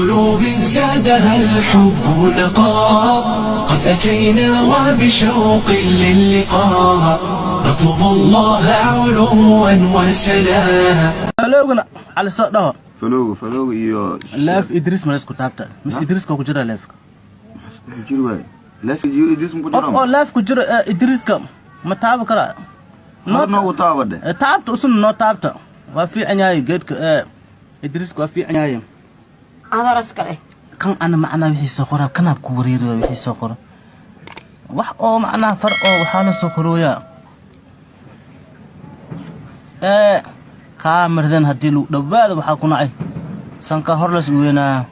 قلوب زادها الحب لقاء قد أتينا وبشوق للقاء نطلب الله علوا وسلام. فلوغنا على الصدى فلوغ iyo laaf Idris ma isku taabta mis Idris ko ku jira laafka ku jiro way laaf Idris mu ku jiro oo laaf ku jira Idris ka ma taab kara no taabade taabta usun no taabta waa fiican yahay geedka Idris ko waa fiican yahay adaras kale kan ana macna wixii soo qora kana ku wareero wixii soo qora wax oo macna far oo waxa la soo qorooya كامردن هديلو دباد waxa ku nacay sanka horlas weena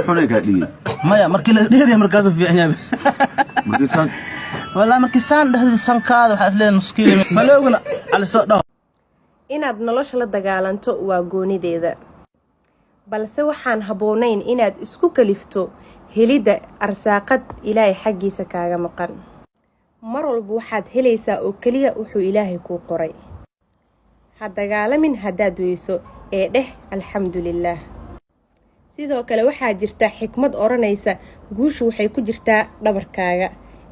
xunay ka dhigay maya markii la dheeriyo markaas fiicnaa markiisan wala markiisan dhaxdii sankaada waxa isleen muskiil maloogna ala soo dhaw inaad nolosha la dagaalanto waa goonideeda balse waxaan haboonayn inaad isku kalifto helida arsaaqad ilaahay xaqiisa kaaga maqan mar walba waxaad helaysaa oo kaliya wuxuu ilaahay ku qoray hadagaalamin hadaad weyso ee dheh alxamdulillaah sidoo kale waxaa jirta xikmad oranaysa guushu waxay ku jirtaa dhabarkaaga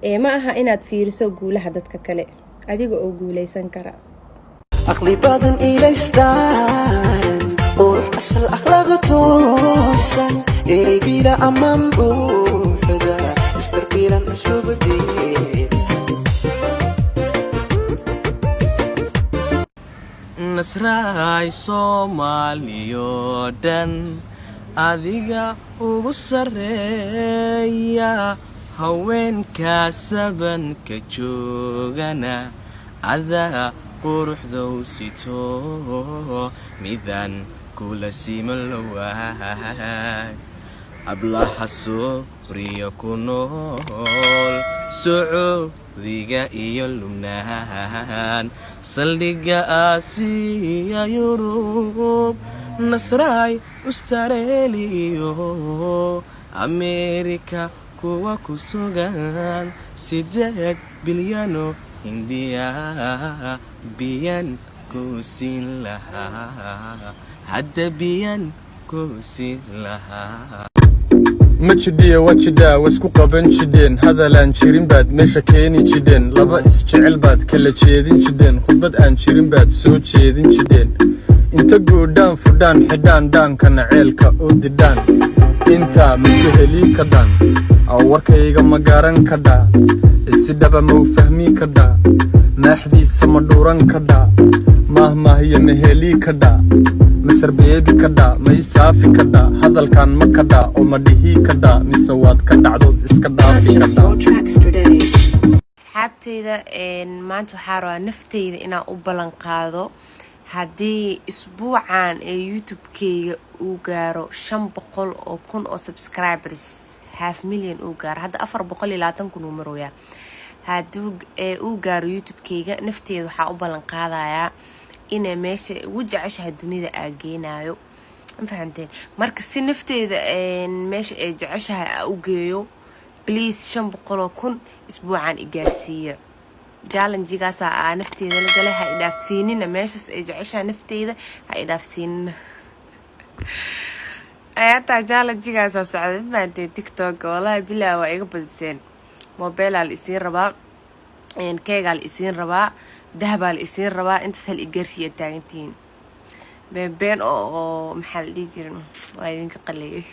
ee ma aha inaad fiiriso guulaha dadka kale adiga oo guuleysan kara aqli badan ilaystaan oo asal akhlaaq toosan ee bila aman buuxda istarkiilan asluubadiisa nasraay Soomaaliyo dhan adiga ugu sareeya haweenka sabanka joogana adaa quruxdow sito midan kula simalwaay ablaha Suuriya ku nool Sacuudiga iyo Lubnaan saldhiga Aasiya Yurub nasraay Australia Amerika kuwa ku sugan 8 bilyano Hindiya biyan ku siin lahaa hadda biyan ku siin lahaa مجدية وجدا واسكو قبن جدين هذا لان شيرين باد ميشا كيني جدين لبا اسجعل باد كلا جيدين جدين خباد ان شيرين باد سو جيدين جدين انتا قودان فردان حدان دان كان عيلكا اوددان انتا مسكو هلي كدان او وركيغا مقارن كدا السدابا مو فهمي كدا ناحدي سمدوران كدا مهما هي مهلي كدا مصر بيبي كدا ما يسافي كدا هذا الكان ما كدا وما دهي كدا مسواد كدا عدود اسكدا في كدا asxaabteyda maanta waxaa rabaa nafteyda inaan u ballan qaado haddii isbuucan ee youtube-keyga uu gaaro 500,000 oo subscribers 500,000 uu gaaro hadda 420,000 uu marooyaa hadduu uu gaaro youtube-keyga nafteyda waxaa u ballan qaadayaa inay meesha ugu jeceshahay dunida aa geenayo ma fahanteen marka si nafteyda meesha ay jeceshahay aa u geeyo please 500,000 isbuucan igaarsiiya challenge-gaas aa nafteyda la galay ha idhaafsiinina meeshas ay jeceshahay nafteyda ha idhaafsiinina ayata challenge-gaas socda ma fahanteen TikTok wallahi bilaa waa iga badiseen mobile al isiin rabaa keegal isiin rabaa dahabal isiin rabaa intaas hal igarsiya taagantiin been oo maxal dhigi jirin waa idinka qalay